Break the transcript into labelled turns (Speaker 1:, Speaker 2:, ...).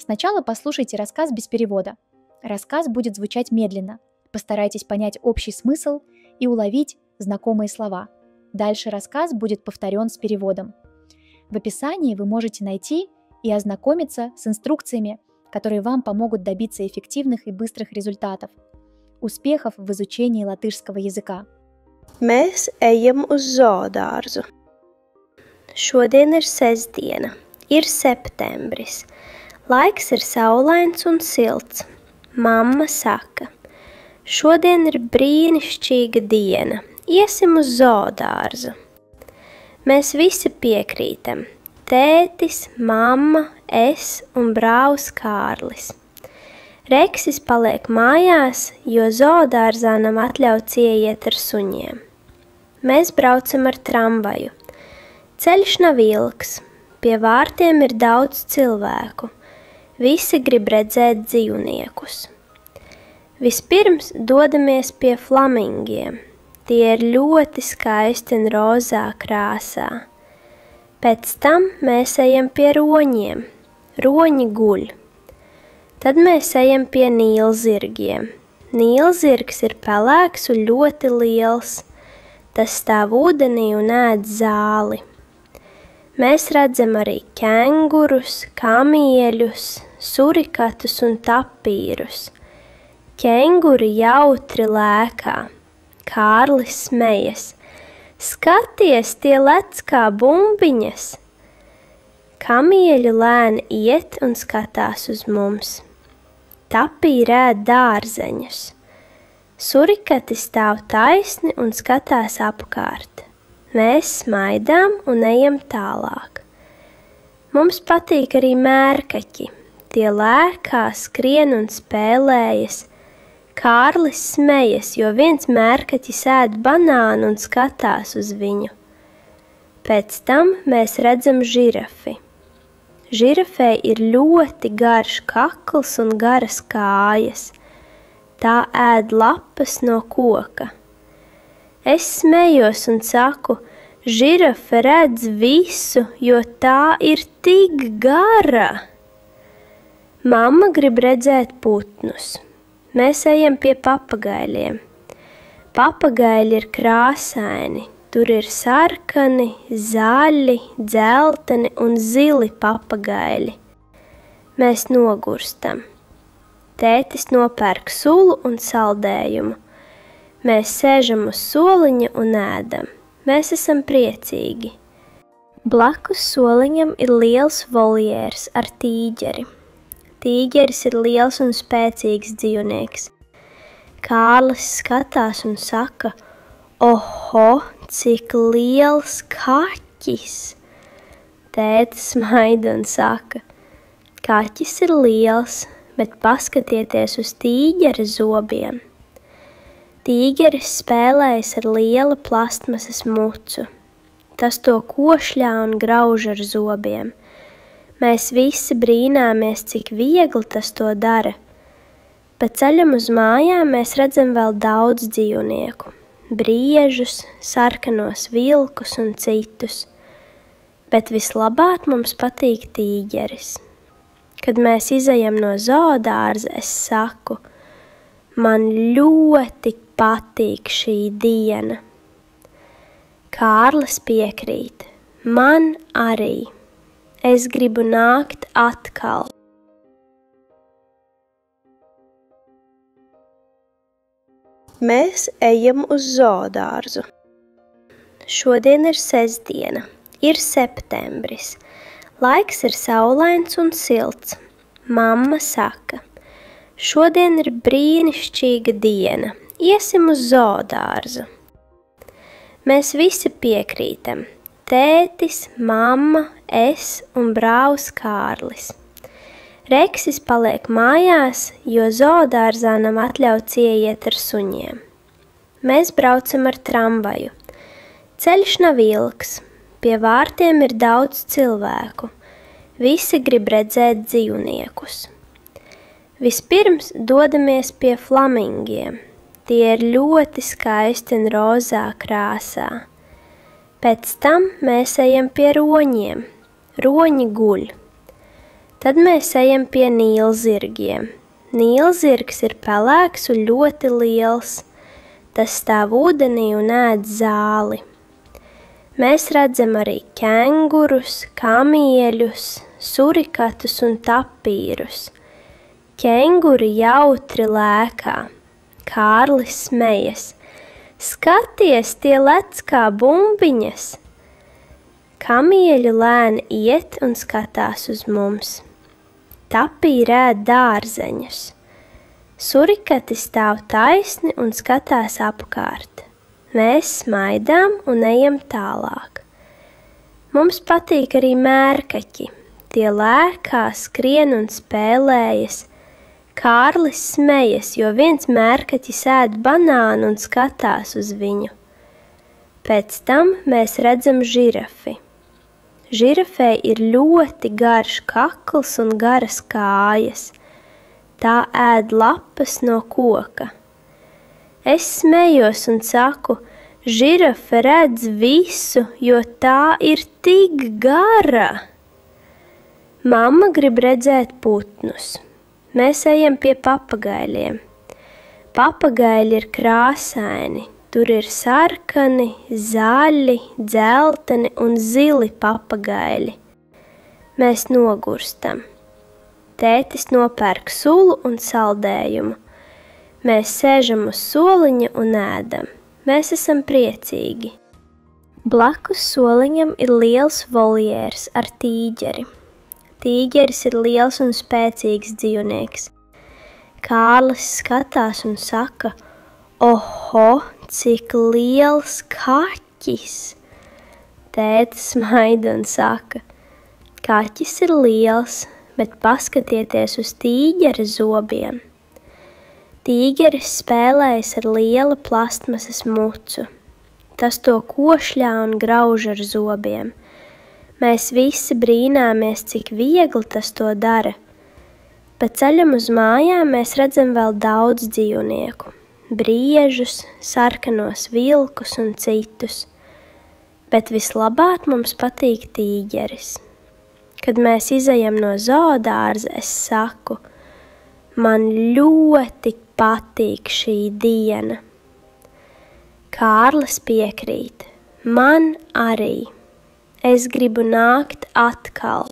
Speaker 1: Сначала послушайте рассказ без перевода. Рассказ будет звучать медленно. Постарайтесь понять общий смысл и уловить знакомые слова. Дальше рассказ будет повторен с переводом. В описании вы можете найти и ознакомиться с инструкциями, которые вам помогут добиться эффективных и быстрых результатов. Успехов в изучении латышского языка!
Speaker 2: Mēs ejam uz zoodārzu. Šodien ir sestdiena, ir septembris. Laiks ir saulains un silts. Mamma saka, šodien ir brīnišķīga diena, iesim uz zoodārzu. Mēs visi piekrītam. Tētis, mamma, es un brālis Kārlis. Reksis paliek mājās, jo zoodārzā nav atļauts ieiet ar suņiem. Mēs braucam ar tramvaju. Ceļš nav ilgs, pie vārtiem ir daudz cilvēku. Visi grib redzēt dzīvniekus. Vispirms dodamies pie flamingiem. Tie ir ļoti skaisti un rozā krāsā. Pēc tam mēs ejam pie roņiem. Roņi guļ. Tad mēs ejam pie nīlzirgiem. Nīlzirgs ir pelēks un ļoti liels. Tas stāv ūdenī un ēd zāli. Mēs redzam arī kengurus, kamieļus, surikatus un tapīrus. Kenguri jautri lēkā. Kārlis smejas. Skaties, tie lec kā bumbiņas! Kamieļi lēni iet un skatās uz mums. Tapīri ēd dārzeņus. Surikati stāv taisni un skatās apkārt. Mēs smaidām un ejam tālāk. Mums patīk arī mērkaķi. Tie lēkā, skrien un spēlējas. Kārlis smejas, jo viens mērkaķis ēd banānu un skatās uz viņu. Pēc tam mēs redzam žirafi. Žirafei ir ļoti garš kakls un garas kājas. Tā ēd lapas no koka. Es smējos un saku, žirafe redz visu, jo tā ir tik gara. Mamma grib redzēt putnus. Mēs ejam pie papagaļiem. Papagaļi ir krāsaini. Tur ir sarkani, zaļi, dzelteni un zili papagaļi. Mēs nogurstam. Tētis nopērk sulu un saldējumu. Mēs sēžam uz soliņa un ēdam. Mēs esam priecīgi. Blakus soliņam ir liels voljērs ar tīģeri. Tīģeris ir liels un spēcīgs dzīvnieks. Kārlis skatās un saka, oho, cik liels kaķis! Tētis smaida un saka, kaķis ir liels, bet paskatieties uz tīģera zobiem. Tīģeris spēlējas ar liela plastmasas mucu. Tas to košļā un grauž ar zobiem. Mēs visi brīnāmies, cik viegli tas to dara. Pēc ceļam uz mājām mēs redzam vēl daudz dzīvnieku. Briežus, sarkanos vilkus un citus. Bet vislabāk mums patīk tīģeris. Kad mēs izejam no zoodārza, es saku, man ļoti patīk šī diena. Kārlis piekrīt, man arī. Es gribu nākt atkal. Mēs ejam uz zoodārzu. Šodien ir sestdiena, ir septembris. Laiks ir saulains un silts. Mamma saka, šodien ir brīnišķīga diena, iesim uz zoodārzu. Mēs visi piekrītam. Tētis, mamma, es un brālis Kārlis. Reksis paliek mājās, jo zoodārzā nav atļauts ieiet ar suņiem. Mēs braucam ar tramvaju. Ceļš nav ilgs, pie vārtiem ir daudz cilvēku. Visi grib redzēt dzīvniekus. Vispirms dodamies pie flamingiem. Tie ir ļoti skaisti un rozā krāsā. Pēc tam mēs ejam pie roņiem. Roņi guļ. Tad mēs ejam pie nīlzirgiem. Nīlzirgs ir pelēks un ļoti liels. Tas stāv ūdenī un ēd zāli. Mēs redzam arī kengurus, kamieļus, surikatus un tapīrus. Kenguri jautri lēkā. Kārlis smejas. Skaties, tie lec kā bumbiņas. Kamieļi lēni iet un skatās uz mums. Tapīri ēd dārzeņus. Surikati stāv taisni un skatās apkārt. Mēs smaidām un ejam tālāk. Mums patīk arī mērkaķi. Tie lēkā, skrien un spēlējas. Kārlis smejas, jo viens mērkaķis ēd banānu un skatās uz viņu. Pēc tam mēs redzam žirafi. Žirafei ir ļoti garš kakls un garas kājas. Tā ēd lapas no koka. Es smējos un saku, žirafe redz visu, jo tā ir tik gara. Mamma grib redzēt putnus. Mēs ejam pie papagaļiem. Papagaļi ir krāsaini. Tur ir sarkani, zaļi, dzelteni un zili papagaļi. Mēs nogurstam. Tētis nopērk sulu un saldējumu. Mēs sēžam uz soliņa un ēdam. Mēs esam priecīgi. Blakus soliņam ir liels voljērs ar tīģeri. Tīģeris ir liels un spēcīgs dzīvnieks. Kārlis skatās un saka, oho, cik liels kaķis! Tētis smaida un saka, kaķis ir liels, bet paskatieties uz tīģera zobiem. Tīģeris spēlējas ar liela plastmasas mucu. Tas to košļā un grauž ar zobiem. Mēs visi brīnāmies, cik viegli tas to dara. Bet ceļam uz mājām mēs redzam vēl daudz dzīvnieku. Briežus, sarkanos vilkus un citus. Bet vislabāk mums patīk tīģeris. Kad mēs izejam no zoodārza, es saku, man ļoti patīk šī diena. Kārlis piekrīt, man arī. Es gribu nākt atkal.